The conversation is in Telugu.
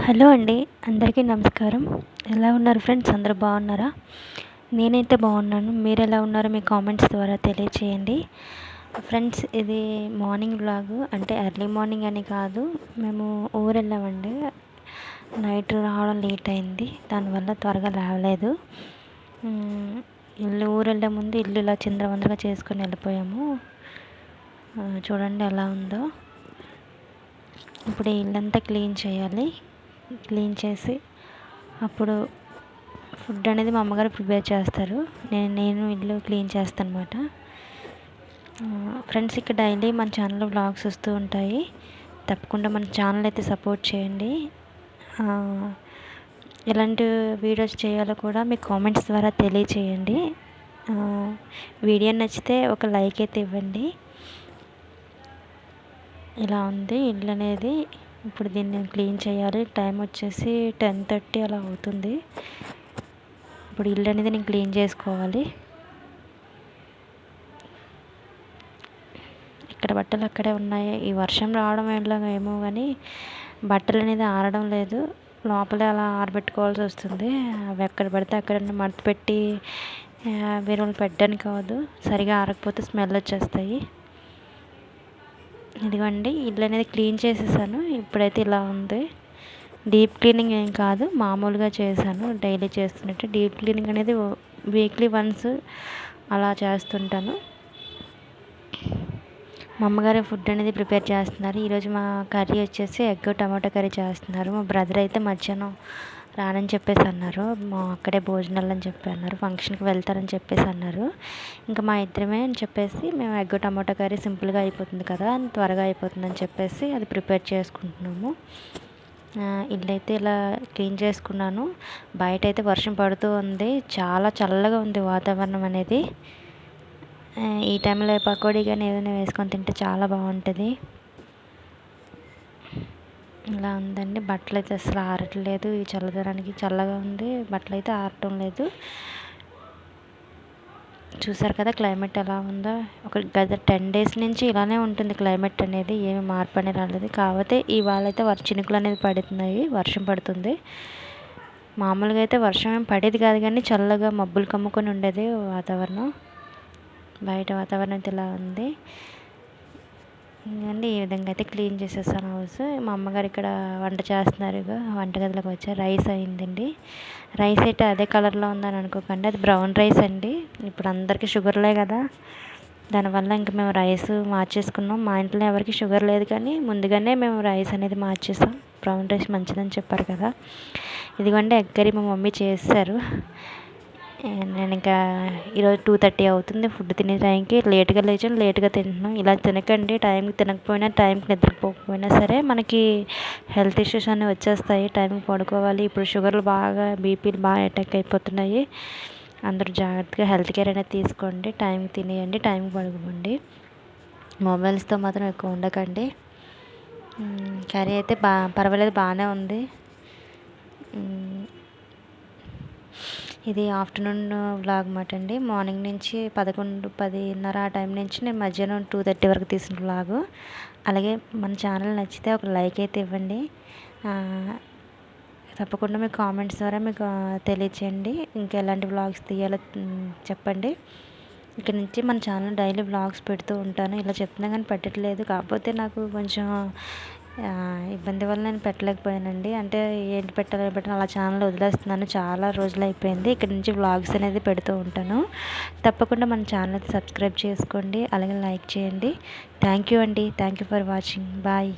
హలో అండి, అందరికీ నమస్కారం. ఎలా ఉన్నారు ఫ్రెండ్స్? అందరూ బాగున్నారా? నేనైతే బాగున్నాను. మీరు ఎలా ఉన్నారో మీ కామెంట్స్ ద్వారా తెలియచేయండి. ఫ్రెండ్స్, ఇది మార్నింగ్ వ్లాగ్. అంటే ఎర్లీ మార్నింగ్ అని కాదు, మేము ఊరు వెళ్ళామండి. నైట్ రావడం లేట్ అయింది, దానివల్ల త్వరగా లేవలేదు. ఊరు వెళ్ళే ముందు ఇల్లు ఇలా చిందరవందరగా చేసుకొని వెళ్ళిపోయాము. చూడండి ఎలా ఉందో. ఇప్పుడు ఇల్లంతా క్లీన్ చేయాలి. క్లీన్ చేసి అప్పుడు ఫుడ్ అనేది మా అమ్మగారు ప్రిపేర్ చేస్తారు. నేను ఇల్లు క్లీన్ చేస్తాను అనమాట. ఫ్రెండ్స్, ఇక్కడ డైలీ మన ఛానల్లో వ్లాగ్స్ వస్తూ ఉంటాయి. తప్పకుండా మన ఛానల్ అయితే సపోర్ట్ చేయండి. ఎలాంటి వీడియోస్ చేయాలో కూడా మీ కామెంట్స్ ద్వారా తెలియచేయండి. వీడియో నచ్చితే ఒక లైక్ అయితే ఇవ్వండి. ఇలా ఉంది ఇల్లు అనేది. ఇప్పుడు దీన్ని క్లీన్ చేయాలి. టైం వచ్చేసి 10:30 అలా అవుతుంది. ఇప్పుడు ఇల్లు అనేది నేను క్లీన్ చేసుకోవాలి. ఇక్కడ బట్టలు అక్కడే ఉన్నాయి. ఈ వర్షం రావడం ఏమో కానీ బట్టలు అనేది ఆరడం లేదు. లోపలే అలా ఆరబెట్టుకోవాల్సి వస్తుంది. అవి ఎక్కడ పడితే అక్కడ మడత పెట్టి వేరే వాళ్ళు పెట్టడానికి కాదు, సరిగా ఆరకపోతే స్మెల్ వచ్చేస్తాయి. ఇదిగోండి, ఇల్లు అనేది క్లీన్ చేసేసాను. ఇప్పుడైతే ఇలా ఉంది. డీప్ క్లీనింగ్ ఏం కాదు, మామూలుగా చేశాను. డైలీ చేస్తున్నట్టు డీప్ క్లీనింగ్ అనేది వీక్లీ వన్స్ అలా చేస్తుంటాను. మా అమ్మగారు ఫుడ్ అనేది ప్రిపేర్ చేస్తున్నారు. ఈరోజు మా కర్రీ వచ్చేసి ఎగ్ టమాటో కర్రీ చేస్తున్నారు. మా బ్రదర్ అయితే మధ్యాహ్నం రానని చెప్పేసి అన్నారు. మా అక్కడే భోజనాలు అని చెప్పి అన్నారు. ఫంక్షన్కి వెళ్తారని చెప్పేసి అన్నారు. ఇంకా మా ఇద్దరమే అని చెప్పేసి మేము ఎగ్ టమాటో కర్రీ సింపుల్గా అయిపోతుంది కదా, త్వరగా అయిపోతుందని చెప్పేసి అది ప్రిపేర్ చేసుకుంటున్నాము. ఇల్లు అయితే ఇలా క్లీన్ చేసుకున్నాను. బయట అయితే వర్షం పడుతూ ఉంది. చాలా చల్లగా ఉంది వాతావరణం అనేది. ఈ టైంలో పకోడీ కానీ ఏదైనా వేసుకొని తింటే చాలా బాగుంటుంది. ఇలా ఉందండి. బట్టలు అయితే అసలు ఆరట్లేదు. ఈ చల్లదనానికి చల్లగా ఉంది, బట్టలు అయితే ఆరటం లేదు. చూసారు కదా క్లైమేట్ ఎలా ఉందో. ఒక గత 10 days నుంచి ఇలానే ఉంటుంది క్లైమేట్ అనేది. ఏమి మార్పు అనేది రాలేదు. కాకపోతే ఇవాళ అయితే చినుకులు అనేది పడుతున్నాయి, వర్షం పడుతుంది. మామూలుగా అయితే వర్షం ఏం పడేది కాదు, కానీ చల్లగా మబ్బులు కమ్ముకొని ఉండేది వాతావరణం. బయట వాతావరణం అయితే ఇలా ఉంది అండి. ఈ విధంగా అయితే క్లీన్ చేసేసాను హౌస్. మా అమ్మగారు ఇక్కడ వంట చేస్తున్నారు. వంటగదిలోకి వచ్చారు. రైస్ అయిందండి. రైస్ అయితే అదే కలర్లో ఉందని అనుకోకండి, అది బ్రౌన్ రైస్ అండి. ఇప్పుడు అందరికీ షుగర్లే కదా, దానివల్ల ఇంకా మేము రైస్ మార్చేసుకున్నాం. మా ఇంట్లో ఎవరికి షుగర్ లేదు, కానీ ముందుగానే మేము రైస్ అనేది మార్చేసాం. బ్రౌన్ రైస్ మంచిదని చెప్పారు కదా. ఇదిగోండి ఎగ్ కర్రీ మా మమ్మీ చేశారు. నేను ఇంకా ఈరోజు 2:30 అవుతుంది ఫుడ్ తినే టైంకి. లేట్గా లేచాను, లేట్గా తింటున్నాం. ఇలా తినకండి. టైంకి తినకపోయినా, టైంకి నిద్రపోకపోయినా సరే మనకి హెల్త్ ఇష్యూస్ అనేవి వచ్చేస్తాయి. టైంకి పడుకోవాలి. ఇప్పుడు షుగర్లు బాగా, బీపీలు బాగా అటాక్ అయిపోతున్నాయి. అందరూ జాగ్రత్తగా హెల్త్ కేర్ అనేది తీసుకోండి. టైంకి తినేయండి, టైంకి పడుకోండి. మొబైల్స్తో మాత్రం ఎక్కువ ఉండకండి. కర్రీ అయితే పర్వాలేదు, బాగానే ఉంది. ఇది ఆఫ్టర్నూన్ వ్లాగ్ మాట అండి. మార్నింగ్ నుంచి 11-10:30 ఆ టైం నుంచి నేను మధ్యాహ్నం 2:30 వరకు తీసిన వ్లాగు. అలాగే మన ఛానల్ నచ్చితే ఒక లైక్ అయితే ఇవ్వండి. తప్పకుండా మీ కామెంట్స్ ద్వారా మీకు తెలియచేయండి. ఇంకా ఎలాంటి వ్లాగ్స్ తీయాలో చెప్పండి. ఇక్కడ నుంచి మన ఛానల్ డైలీ వ్లాగ్స్ పెడుతూ ఉంటాను. ఇలా చెప్తున్నా కానీ పెట్టట్లేదు. కాకపోతే నాకు కొంచెం ఇబ్బంది వల్ల నేను పెట్టలేకపోయానండి. అంటే ఏంటి పెట్టాలి అలా ఛానల్ వదిలేస్తున్నాను. చాలా రోజులు అయిపోయింది. ఇక్కడ నుంచి వ్లాగ్స్ అనేది పెడుతూ ఉంటాను. తప్పకుండా మన ఛానల్ సబ్స్క్రైబ్ చేసుకోండి, అలాగే లైక్ చేయండి. థ్యాంక్ యూ అండి. Thank you for watching. Bye.